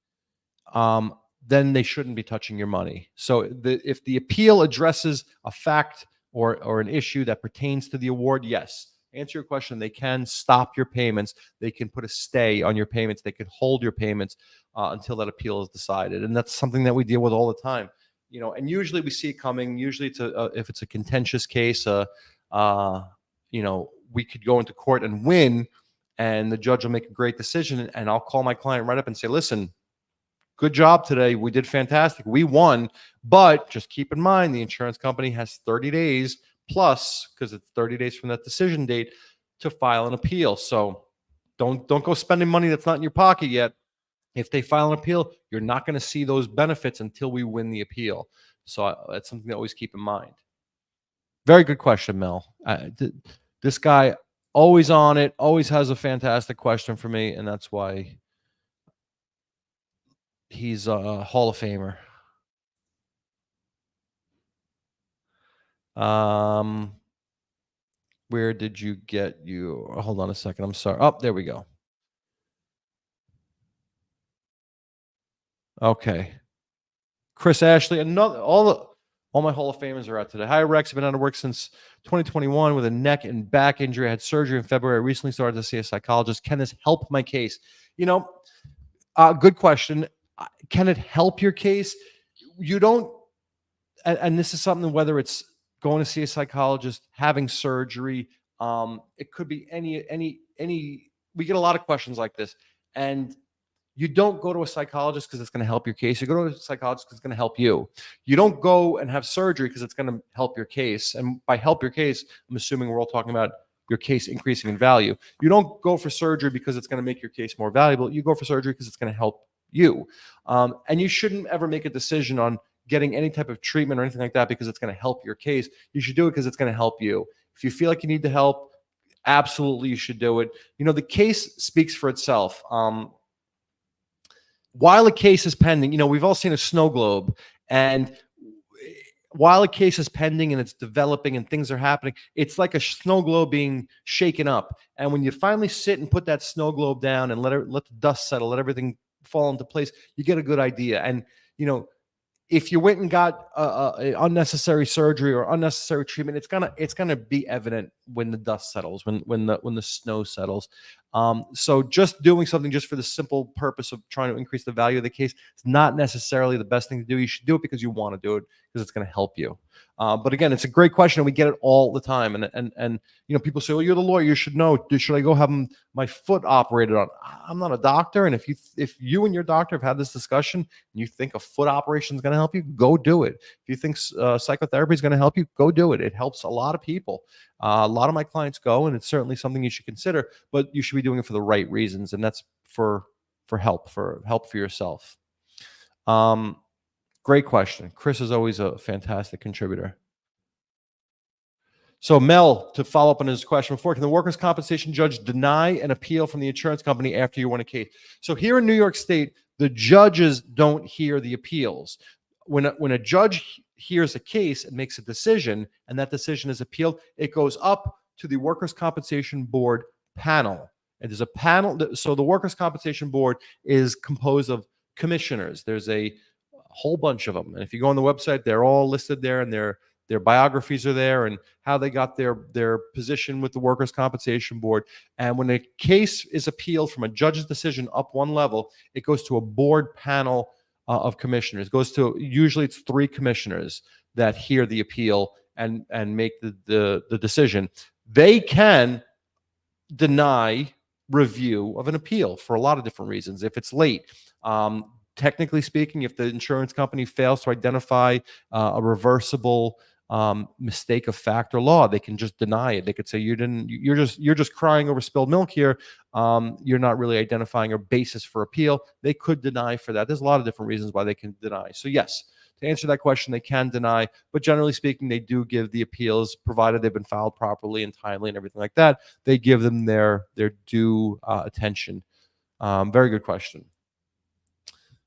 then they shouldn't be touching your money. So if the appeal addresses a fact or an issue that pertains to the award, yes. Answer your question, they can stop your payments. They can put a stay on your payments. They can hold your payments until that appeal is decided. And that's something that we deal with all the time. You know, and usually we see it coming. Usually it's if it's a contentious case, you know, we could go into court and win, and the judge will make a great decision. And I'll call my client right up and say, listen, good job today. We did fantastic. We won. But just keep in mind, the insurance company has 30 days plus, because it's 30 days from that decision date, to file an appeal. So don't go spending money that's not in your pocket yet. If they file an appeal, you're not going to see those benefits until we win the appeal. So that's something to always keep in mind. Very good question, Mel. This guy always on it, always has a fantastic question for me, and that's why he's a Hall of Famer. Where did you get you? Hold on a second. I'm sorry. Oh, there we go. Okay. Chris Ashley, another all my Hall of Famers are out today. Hi, Rex. I've been out of work since 2021 with a neck and back injury. I had surgery in February. I recently started to see a psychologist. Can this help my case? You know, good question. Can it help your case? You don't, and this is something, whether it's going to see a psychologist, having surgery, it could be any, we get a lot of questions like this. And you don't go to a psychologist because it's going to help your case. You go to a psychologist because it's going to help you. You don't go and have surgery because it's going to help your case. And by help your case, I'm assuming we're all talking about your case increasing in value. You don't go for surgery because it's going to make your case more valuable. You go for surgery because it's going to help you. And you shouldn't ever make a decision on getting any type of treatment or anything like that because it's going to help your case. You should do it because it's going to help you. If you feel like you need the help, absolutely you should do it. You know, the case speaks for itself. While a case is pending, you know, we've all seen a snow globe, and while a case is pending and it's developing and things are happening, it's like a snow globe being shaken up. And when you finally sit and put that snow globe down and let the dust settle, let everything fall into place, you get a good idea. And, you know, if you went and got unnecessary surgery or unnecessary treatment, it's gonna be evident when the dust settles, when the snow settles. So just doing something just for the simple purpose of trying to increase the value of the case is not necessarily the best thing to do. You should do it because you want to do it, because it's going to help you. But again, it's a great question, and we get it all the time. And you know, people say, "Well, you're the lawyer. You should know. Should I go have my foot operated on?" I'm not a doctor, and if you and your doctor have had this discussion and you think a foot operation is going to help you, go do it. If you think psychotherapy is going to help you, go do it. It helps a lot of people. A lot of my clients go, and it's certainly something you should consider. But you should be doing it for the right reasons, and that's for help for yourself. Great question. Chris is always a fantastic contributor. So Mel, to follow up on his question before, can the workers' compensation judge deny an appeal from the insurance company after you won a case? So here in New York State, the judges don't hear the appeals. When a judge hears a case and makes a decision, and that decision is appealed, it goes up to the workers' compensation board panel. And there's a panel. So the workers' compensation board is composed of commissioners. There's a whole bunch of them. And if you go on the website, they're all listed there, and their biographies are there, and how they got their position with the workers' compensation board. And when a case is appealed from a judge's decision up one level, it goes to a board panel of commissioners. It goes to, usually it's 3 commissioners that hear the appeal, and make the decision. They can deny review of an appeal for a lot of different reasons. If it's late, technically speaking, if the insurance company fails to identify a reversible mistake of fact or law, they can just deny it. They could say you're just crying over spilled milk here. You're not really identifying a basis for appeal. They could deny for that. There's a lot of different reasons why they can deny. So yes, to answer that question, they can deny, but generally speaking, they do give the appeals, provided they've been filed properly and timely and everything like that. They give them their due attention. Very good question.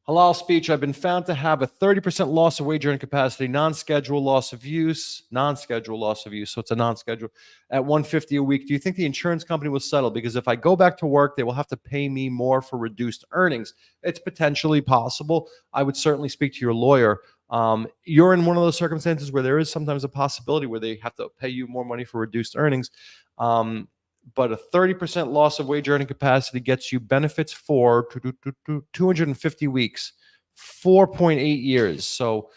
Halal speech. I've been found to have a 30% loss of wage earning capacity, non-schedule loss of use. So it's a non-schedule at $150 a week. Do you think the insurance company will settle? Because if I go back to work, they will have to pay me more for reduced earnings. It's potentially possible. I would certainly speak to your lawyer. You're in one of those circumstances where there is sometimes a possibility where they have to pay you more money for reduced earnings. But a 30% loss of wage earning capacity gets you benefits for 250 weeks, 4.8 years. So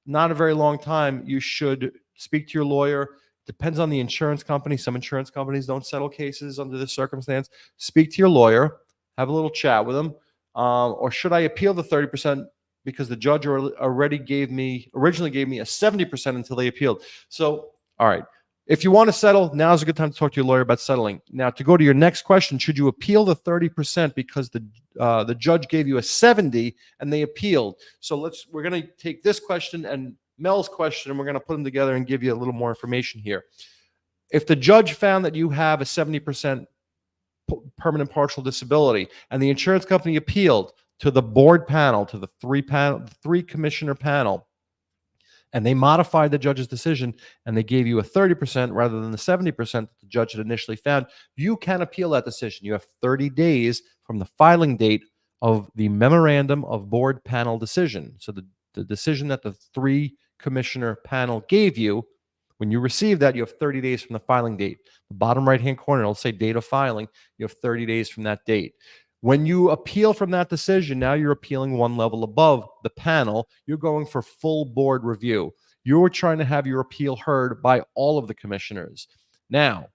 not a very long time. You should speak to your lawyer. Depends on the insurance company. Some insurance companies don't settle cases under this circumstance. Speak to your lawyer. Have a little chat with them. Or should I appeal the 30%? Because the judge originally gave me a 70% until they appealed. So, all right. If you want to settle, now's a good time to talk to your lawyer about settling. Now, to go to your next question, should you appeal the 30% because the judge gave you a 70 and they appealed? So we're going to take this question and Mel's question, and we're going to put them together and give you a little more information here. If the judge found that you have a 70% permanent partial disability and the insurance company appealed to the board panel, to the three commissioner panel, and they modified the judge's decision and they gave you a 30% rather than the 70% that the judge had initially found, you can appeal that decision. You have 30 days from the filing date of the memorandum of board panel decision. So the decision that the three commissioner panel gave you, when you receive that, you have 30 days from the filing date. The bottom right-hand corner, it'll say date of filing. You have 30 days from that date. When you appeal from that decision, now you're appealing one level above the panel. You're going for full board review. You're trying to have your appeal heard by all of the commissioners. Now,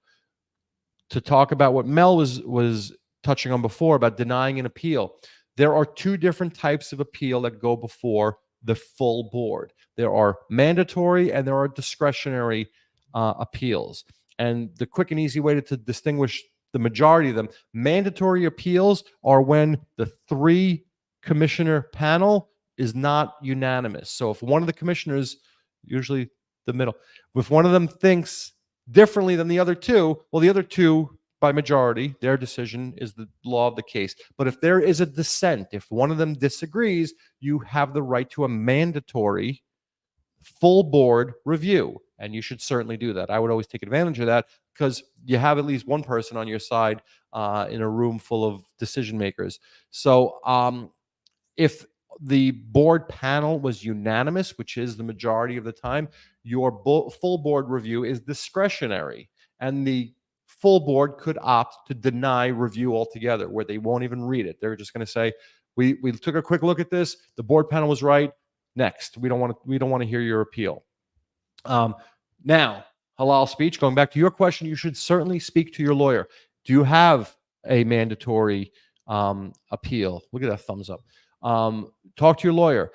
to talk about what Mel was touching on before about denying an appeal, there are two different types of appeal that go before the full board. There are mandatory and there are discretionary appeals. And the quick and easy way to distinguish the majority of them, mandatory appeals are when the three commissioner panel is not unanimous. So if one of the commissioners, usually the middle, if one of them thinks differently than the other two, well, the other two, by majority, their decision is the law of the case. But if there is a dissent, if one of them disagrees, you have the right to a mandatory full board review. And you should certainly do that. I would always take advantage of that because you have at least one person on your side in a room full of decision makers. So if the board panel was unanimous, which is the majority of the time, your full board review is discretionary. And the full board could opt to deny review altogether, where they won't even read it. They're just going to say, we took a quick look at this. The board panel was right. Next, we don't want to hear your appeal. Now, halal speech, going back to your question, you should certainly speak to your lawyer. Do you have a mandatory appeal? Look at that thumbs up. Talk to your lawyer.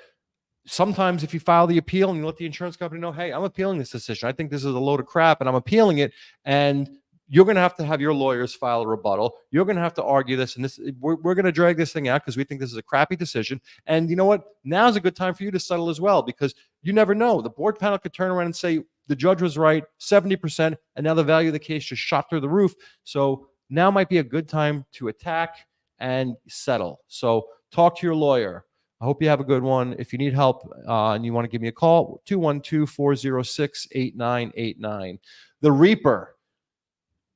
Sometimes if you file the appeal and you let the insurance company know, hey, I'm appealing this decision. I think this is a load of crap and I'm appealing it. And you're going to have your lawyers file a rebuttal. You're going to have to argue this, and we're going to drag this thing out because we think this is a crappy decision. And you know what? Now's a good time for you to settle as well, because you never know. The board panel could turn around and say the judge was right, 70%, and now the value of the case just shot through the roof. So now might be a good time to attack and settle. So talk to your lawyer. I hope you have a good one. If you need help and you want to give me a call, 212-406-8989. The Reaper.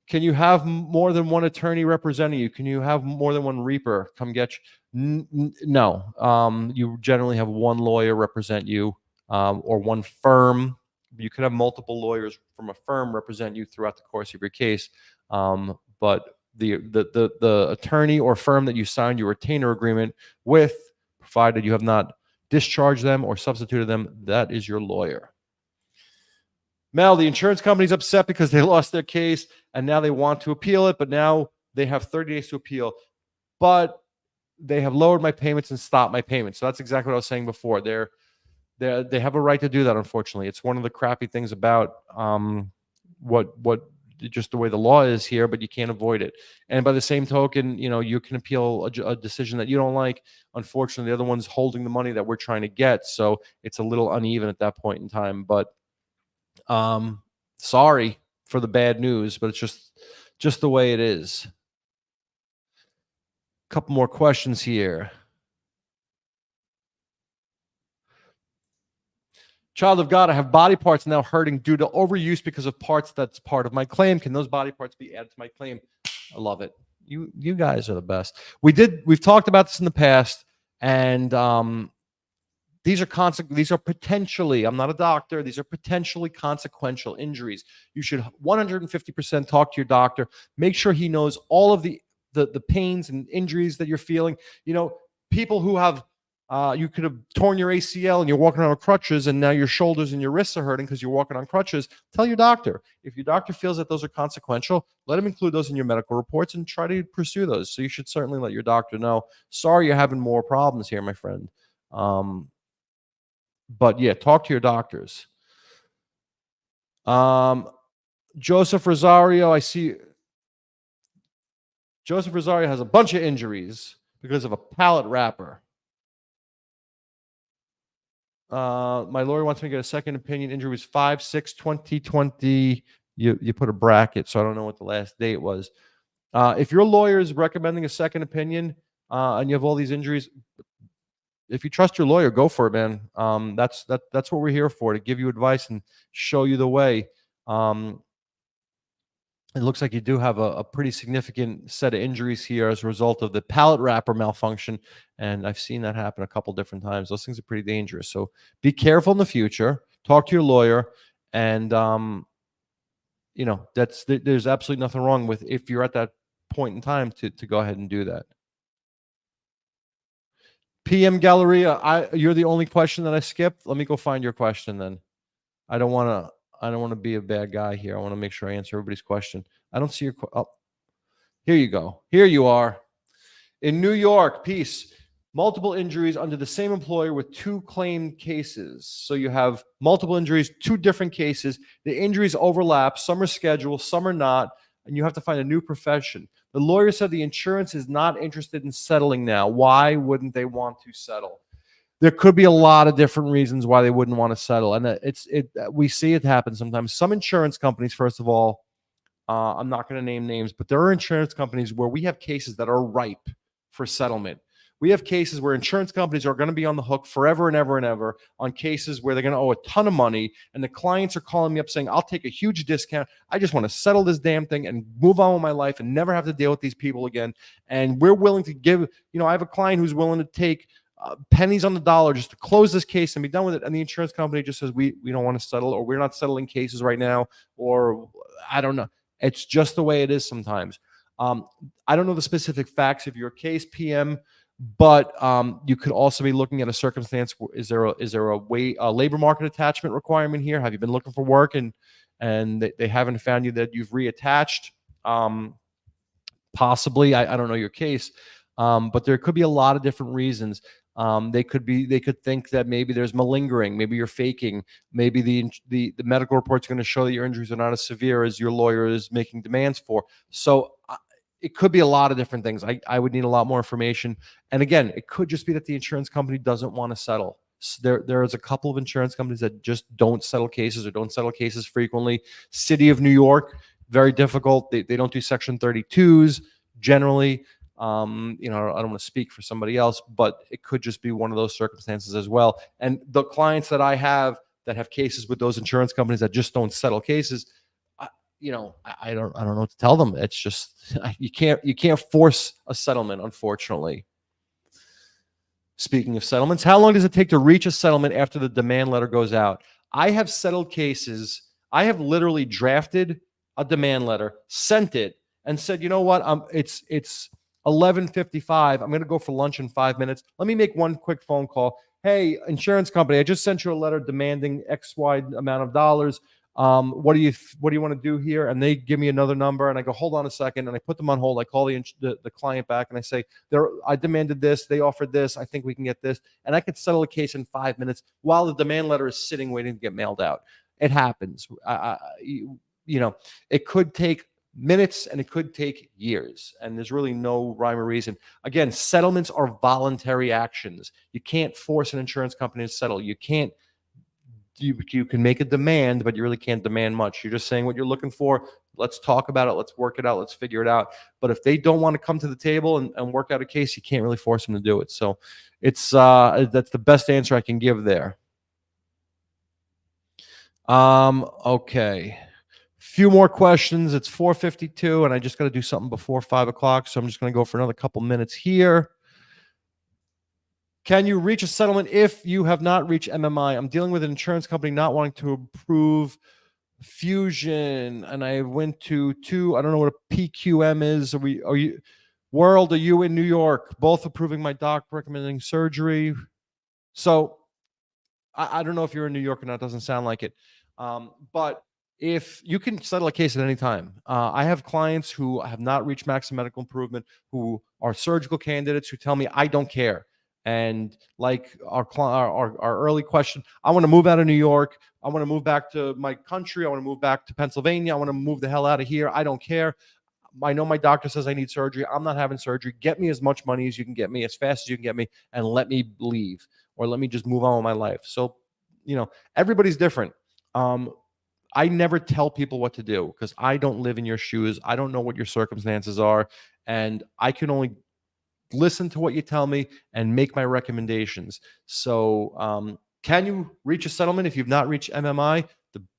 Can you have more than one attorney representing you? Can you have more than one Reaper come get you? No. You generally have one lawyer represent you or one firm. You could have multiple lawyers from a firm represent you throughout the course of your case. But the attorney or firm that you signed your retainer agreement with, provided you have not discharged them or substituted them, that is your lawyer. Mel, the insurance company's upset because they lost their case and now they want to appeal it, but now they have 30 days to appeal. But they have lowered my payments and stopped my payments. So that's exactly what I was saying before. They have a right to do that. Unfortunately, it's one of the crappy things about what just the way the law is here, but you can't avoid it. And by the same token, you can appeal a decision that you don't like. Unfortunately, the other one's holding the money that we're trying to get, so it's a little uneven at that point in time. But sorry for the bad news, but it's just the way it is. Couple more questions here. Child of God, I have body parts now hurting due to overuse because of parts that's part of my claim. Can those body parts be added to my claim? I love it. You guys are the best. We've talked about this in the past, and these are potentially, I'm not a doctor, these are potentially consequential injuries. You should 150% talk to your doctor. Make sure he knows all of the pains and injuries that you're feeling. People who have you could have torn your ACL and you're walking around with crutches, and now your shoulders and your wrists are hurting because you're walking on crutches. Tell your doctor. If your doctor feels that those are consequential, let him include those in your medical reports and try to pursue those. So you should certainly let your doctor know. Sorry, you're having more problems here, my friend. But yeah, talk to your doctors. Joseph Rosario, I see. Joseph Rosario has a bunch of injuries because of a pallet wrapper. My lawyer wants me to get a second opinion. Injury was 5/6/2020. You put a bracket, so I don't know what the last date was. If your lawyer is recommending a second opinion and you have all these injuries, if you trust your lawyer, go for it, man. That's what we're here for, to give you advice and show you the way. It looks like you do have a pretty significant set of injuries here as a result of the pallet wrapper malfunction. And I've seen that happen a couple different times. Those things are pretty dangerous. So be careful in the future. Talk to your lawyer. And, there's absolutely nothing wrong with, if you're at that point in time, to go ahead and do that. PM Galleria, you're the only question that I skipped. Let me go find your question then. I don't want to be a bad guy here. I want to make sure I answer everybody's question. I don't see your here you go. Here you are. In New York, peace. Multiple injuries under the same employer with 2 claimed cases. So you have multiple injuries, 2 different cases. The injuries overlap. Some are scheduled, some are not, and you have to find a new profession. The lawyer said the insurance is not interested in settling now. Why wouldn't they want to settle? There could be a lot of different reasons why they wouldn't want to settle. And we see it happen sometimes. Some insurance companies, first of all, I'm not going to name names, but there are insurance companies where we have cases that are ripe for settlement. We have cases where insurance companies are going to be on the hook forever and ever and ever on cases where they're going to owe a ton of money. And the clients are calling me up saying, I'll take a huge discount. I just want to settle this damn thing and move on with my life and never have to deal with these people again. And we're willing to give, I have a client who's willing to take pennies on the dollar just to close this case and be done with it. And the insurance company just says, we don't want to settle, or we're not settling cases right now, or I don't know. It's just the way it is sometimes. I don't know the specific facts of your case, PM, but you could also be looking at a circumstance. Is there a labor market attachment requirement here? Have you been looking for work and they haven't found you, that you've reattached? Possibly. I don't know your case, but there could be a lot of different reasons. They could think that maybe there's malingering, maybe you're faking, maybe the medical report's going to show that your injuries are not as severe as your lawyer is making demands for. So it could be a lot of different things. I would need a lot more information. And again, it could just be that the insurance company doesn't want to settle. There is a couple of insurance companies that just don't settle cases, or don't settle cases frequently. City of New York, very difficult. They don't do Section 32s generally. I don't want to speak for somebody else, but it could just be one of those circumstances as well. And the clients that I have that have cases with those insurance companies that just don't settle cases, I don't know what to tell them. It's just, you can't force a settlement, unfortunately. Speaking of settlements, how long does it take to reach a settlement after the demand letter goes out? I have settled cases. I have literally drafted a demand letter, sent it, and said, you know what? It's 11:55. I'm going to go for lunch in 5 minutes. Let me make one quick phone call. Hey, insurance company, I just sent you a letter demanding X, Y amount of dollars. what do you want to do here? And they give me another number, and I go, hold on a second, and I put them on hold. I call the client back, and I say, I demanded this, they offered this, I think we can get this, and I could settle a case in 5 minutes while the demand letter is sitting waiting to get mailed out. It happens. It could take minutes and it could take years, and there's really no rhyme or reason. Again, settlements are voluntary actions. You can't force an insurance company to settle. You can't. You can make a demand, but you really can't demand much. You're just saying what you're looking for. Let's talk about it. Let's work it out. Let's figure it out. But if they don't want to come to the table and work out a case, you can't really force them to do it. So it's that's the best answer I can give there. Okay. Few more questions. It's 4:52, and I just got to do something before 5 o'clock. So I'm just going to go for another couple minutes here. Can you reach a settlement if you have not reached MMI? I'm dealing with an insurance company not wanting to approve fusion, and I went to two. I don't know what a PQM is. Are you in New York? Both approving my doc recommending surgery. So I don't know if you're in New York or not. It doesn't sound like it. But if you can settle a case at any time, I have clients who have not reached maximum medical improvement, who are surgical candidates, who tell me I don't care. And like our early question, I want to move out of New York. I want to move back to my country. I want to move back to Pennsylvania. I want to move the hell out of here. I don't care. I know my doctor says I need surgery. I'm not having surgery. Get me as much money as you can get me, as fast as you can get me, and let me leave, or let me just move on with my life. So, everybody's different. I never tell people what to do because I don't live in your shoes. I don't know what your circumstances are, and I can only listen to what you tell me and make my recommendations. So, can you reach a settlement if you've not reached MMI?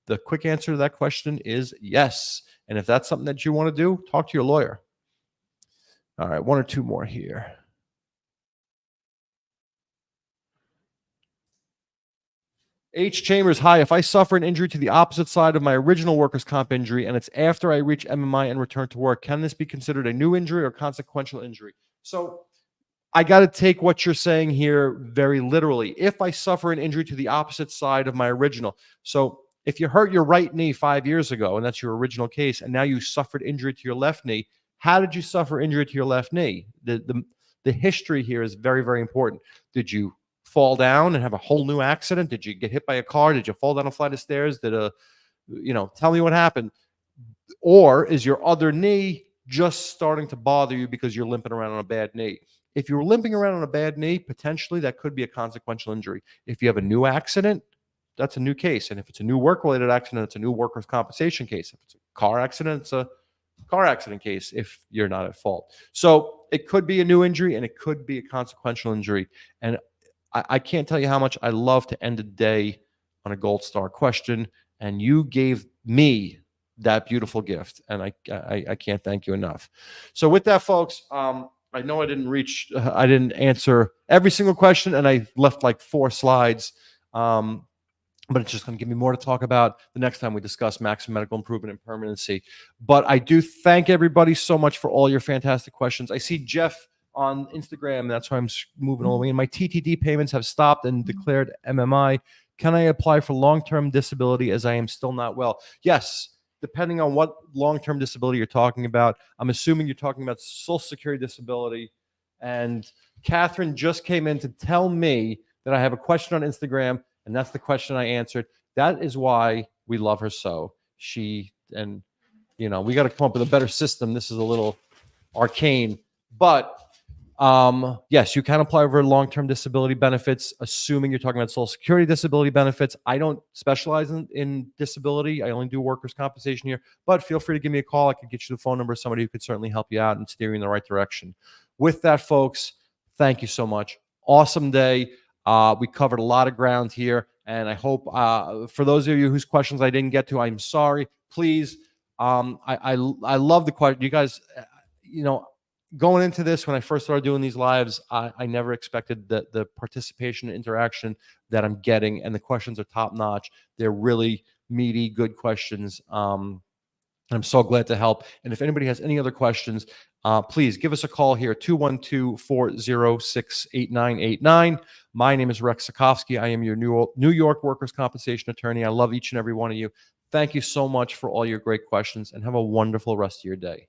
The quick answer to that question is yes. And if that's something that you want to do, talk to your lawyer. All right, one or two more here. H. Chambers, hi. If I suffer an injury to the opposite side of my original workers' comp injury and it's after I reach MMI and return to work, can this be considered a new injury or consequential injury? So I got to take what you're saying here very literally. If I suffer an injury to the opposite side of my original, so if you hurt your right knee 5 years ago, and that's your original case, and now you suffered injury to your left knee, how did you suffer injury to your left knee? The history here is very, very important. Did you fall down and have a whole new accident? Did you get hit by a car? Did you fall down a flight of stairs? Tell me what happened. Or is your other knee just starting to bother you because you're limping around on a bad knee? If you're limping around on a bad knee, potentially that could be a consequential injury. If you have a new accident, that's a new case. And if it's a new work-related accident, it's a new workers' compensation case. If it's a car accident, it's a car accident case if you're not at fault. So it could be a new injury and it could be a consequential injury. And I can't tell you how much I love to end a day on a gold star question. And you gave me that beautiful gift. And I can't thank you enough. So with that, folks, I know I didn't answer every single question, and I left like 4 slides. But it's just going to give me more to talk about the next time we discuss maximum medical improvement and permanency. But I do thank everybody so much for all your fantastic questions. I see Jeff on Instagram. That's why I'm moving all the way in. My TTD payments have stopped and declared MMI. Can I apply for long-term disability as I am still not well? Yes, depending on what long-term disability you're talking about. I'm assuming you're talking about Social Security disability. And Catherine just came in to tell me that I have a question on Instagram, and that's the question I answered. That is why we love her so. We got to come up with a better system. This is a little arcane. But yes, you can apply for long-term disability benefits, assuming you're talking about Social Security disability benefits. I don't specialize in disability. I only do workers' compensation here. But feel free to give me a call. I could get you the phone number of somebody who could certainly help you out and steer you in the right direction. With that, folks, thank you so much. Awesome day. We covered a lot of ground here, and I hope for those of you whose questions I didn't get to, I'm sorry. Please, I love the question. You guys, going into this, when I first started doing these lives, I never expected the participation and interaction that I'm getting, and the questions are top notch. They're really meaty, good questions. I'm so glad to help. And if anybody has any other questions, please give us a call here, 212-406-8989. My name is Rex Sikowski. I am your New York workers' compensation attorney. I love each and every one of you. Thank you so much for all your great questions, and have a wonderful rest of your day.